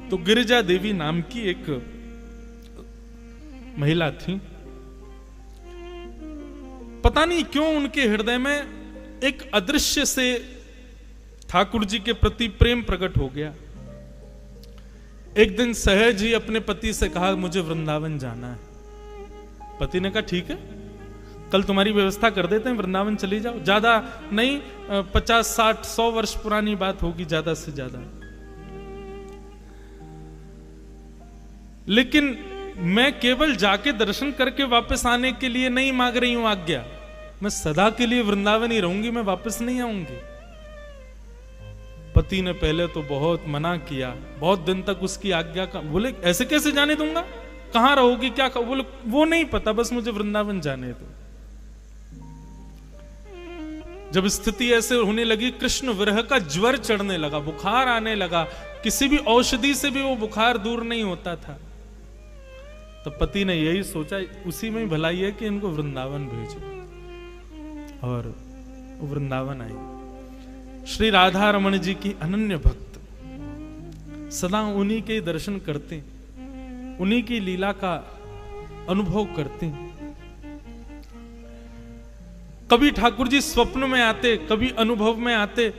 तो गिरिजा देवी नाम की एक महिला थी। पता नहीं क्यों उनके हृदय में एक अदृश्य से ठाकुर जी के प्रति प्रेम प्रकट हो गया। एक दिन सहज ही अपने पति से कहा, मुझे वृंदावन जाना है। पति ने कहा ठीक है, कल तुम्हारी व्यवस्था कर देते हैं, वृंदावन चली जाओ। ज्यादा नहीं, 50, 60, 100 वर्ष पुरानी बात होगी ज्यादा से ज्यादा। लेकिन मैं केवल जाके दर्शन करके वापस आने के लिए नहीं मांग रही हूं आज्ञा, मैं सदा के लिए वृंदावन ही रहूंगी, मैं वापस नहीं आऊंगी। पति ने पहले तो बहुत मना किया, बहुत दिन तक उसकी आज्ञा का, बोले ऐसे कैसे जाने दूंगा, कहां रहोगी, क्या बोले वो नहीं पता, बस मुझे वृंदावन जाने दो। जब स्थिति ऐसे होने लगी, कृष्ण विरह का ज्वर चढ़ने लगा, बुखार आने लगा, किसी भी औषधि से भी वो बुखार दूर नहीं होता था, तो पति ने यही सोचा उसी में भलाई है कि इनको वृंदावन भेजो। और वृंदावन आई। श्री राधा रमण जी की अनन्य भक्त, सदा उन्हीं के दर्शन करते, उन्हीं की लीला का अनुभव करते। कभी ठाकुर जी स्वप्न में आते, कभी अनुभव में आते,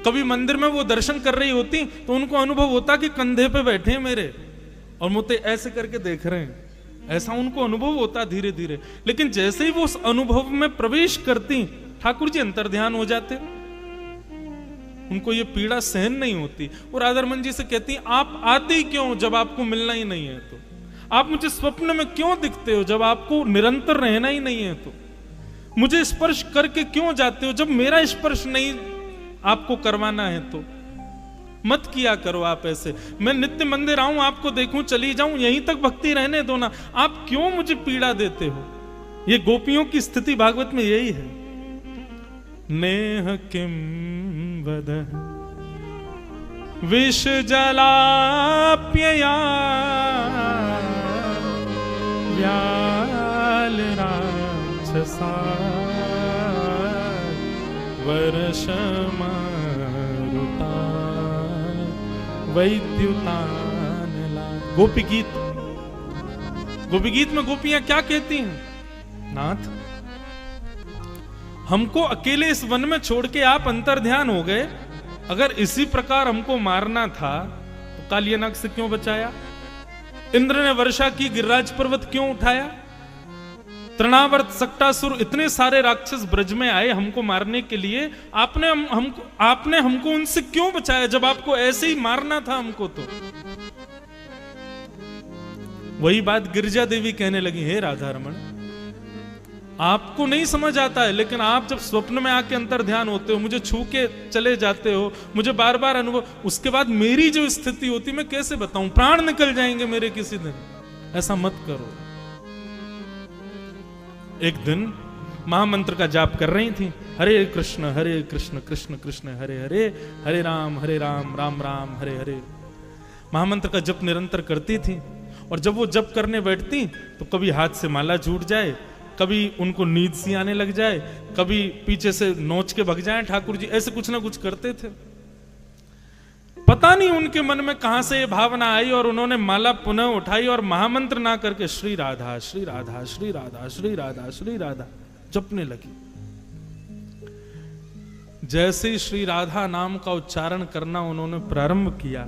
कभी मंदिर में वो दर्शन कर रही होती तो उनको अनुभव होता कि कंधे पे बैठे हैं मेरे और मुझे ऐसे करके देख रहे हैं, ऐसा उनको अनुभव होता धीरे धीरे। लेकिन जैसे ही वो उस अनुभव में प्रवेश करती, ठाकुर जी अंतर्ध्यान हो जाते, उनको ये पीड़ा सहन नहीं होती। और राधा रमण जी से कहती, आप आते ही क्यों जब आपको मिलना ही नहीं है, तो आप मुझे स्वप्न में क्यों दिखते हो जब आपको निरंतर रहना ही नहीं है, तो मुझे स्पर्श करके क्यों जाते हो जब मेरा स्पर्श नहीं आपको करवाना है, तो मत किया करो आप ऐसे। मैं नित्य मंदिर आऊं, आपको देखूं, चली जाऊं, यहीं तक भक्ति रहने दो ना, आप क्यों मुझे पीड़ा देते हो। ये गोपियों की स्थिति भागवत में यही है। नेह किम वद विष जलाप्यया व्याल राक्षसा वर्षमा वैद्युतान लाग। गोपी गीत, गोपी गीत में गोपियां क्या कहती हैं, नाथ हमको अकेले इस वन में छोड़ के आप अंतर्ध्यान हो गए, अगर इसी प्रकार हमको मारना था तो कालियानाग से क्यों बचाया, इंद्र ने वर्षा की, गिरिराज पर्वत क्यों उठाया, तृणावर्त, सक्टासुर, इतने सारे राक्षस ब्रज में आए हमको मारने के लिए, आपने हमको उनसे क्यों बचाया जब आपको ऐसे ही मारना था हमको। तो वही बात गिरिजा देवी कहने लगी, हे राधा रमण, आपको नहीं समझ आता है, लेकिन आप जब स्वप्न में आके अंतर ध्यान होते हो, मुझे छू के चले जाते हो, मुझे बार बार अनुभव, उसके बाद मेरी जो स्थिति होती मैं कैसे बताऊं, प्राण निकल जाएंगे मेरे किसी दिन, ऐसा मत करो। एक दिन महामंत्र का जाप कर रही थी, हरे कृष्ण कृष्ण कृष्ण हरे हरे, हरे राम राम राम हरे हरे। महामंत्र का जप निरंतर करती थी, और जब वो जप करने बैठती तो कभी हाथ से माला छूट जाए, कभी उनको नींद सी आने लग जाए, कभी पीछे से नोच के भग जाए ठाकुर जी, ऐसे कुछ ना कुछ करते थे। पता नहीं उनके मन में कहां से ये भावना आई, और उन्होंने माला पुनः उठाई और महामंत्र ना करके श्री राधा श्री राधा श्री राधा श्री राधा श्री राधा जपने लगी। जैसे ही श्री राधा नाम का उच्चारण करना उन्होंने प्रारंभ किया,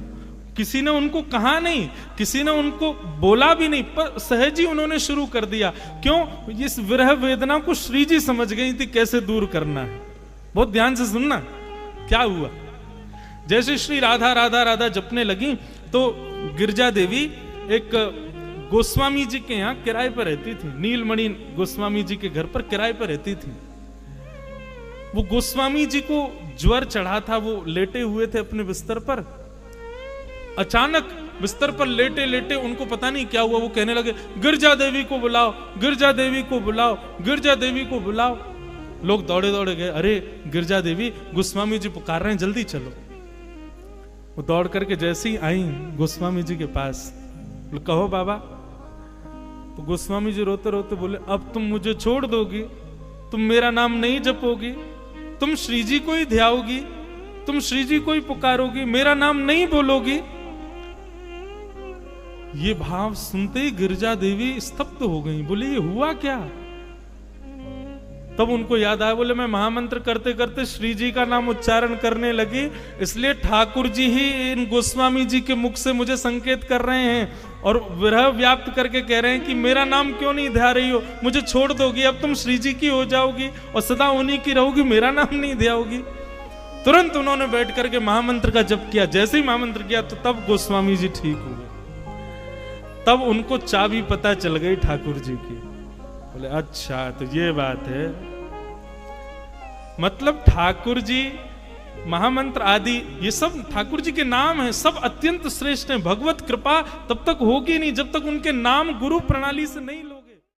किसी ने उनको कहा नहीं, किसी ने उनको बोला भी नहीं, पर सहज ही उन्होंने शुरू कर दिया। क्यों? इस विरह वेदना को श्री जी समझ गई थी कैसे दूर करना है। बहुत ध्यान से सुनना क्या हुआ। जैसे श्री राधा राधा राधा जपने लगी तो गिरिजा देवी एक गोस्वामी जी के यहाँ किराए पर रहती थी, नीलमणि गोस्वामी जी के घर पर किराए पर रहती थी। वो गोस्वामी जी को ज्वर चढ़ा था, वो लेटे हुए थे अपने बिस्तर पर। अचानक बिस्तर पर लेटे लेटे उनको पता नहीं क्या हुआ, वो कहने लगे गिरिजा देवी को बुलाओ, गिरिजा देवी को बुलाओ, गिरिजा देवी को बुलाओ। लोग दौड़े दौड़े गए, अरे गिरिजा देवी गोस्वामी जी पुकार रहे हैं, जल्दी चलो। वो दौड़ करके जैसे ही आई गोस्वामी जी के पास, कहो बाबा। तो गोस्वामी जी रोते रोते बोले, अब तुम मुझे छोड़ दोगी, तुम मेरा नाम नहीं जपोगी, तुम श्री जी को ही ध्याओगी, तुम श्री जी को ही पुकारोगी, मेरा नाम नहीं बोलोगी। ये भाव सुनते ही गिरजा देवी स्तब्ध हो गई, बोले ये हुआ क्या? तब उनको याद आया, बोले मैं महामंत्र करते करते श्री जी का नाम उच्चारण करने लगी, इसलिए ठाकुर जी ही इन गोस्वामी जी के मुख से मुझे संकेत कर रहे हैं और विरह व्याप्त करके कह रहे हैं कि मेरा नाम क्यों नहीं ध्या रही हो, मुझे छोड़ दोगी, अब तुम श्री जी की हो जाओगी और सदा उन्हीं की रहोगी, मेरा नाम नहीं ध्याओगी। तुरंत उन्होंने बैठ करके महामंत्र का जप किया। जैसे ही महामंत्र किया तो तब गोस्वामी जी ठीक हुए। तब उनको चाबी पता चल गई ठाकुर जी की। बोले अच्छा तो ये बात है, मतलब ठाकुर जी महामंत्र आदि ये सब ठाकुर जी के नाम है, सब अत्यंत श्रेष्ठ हैं। भगवत कृपा तब तक होगी नहीं जब तक उनके नाम गुरु प्रणाली से नहीं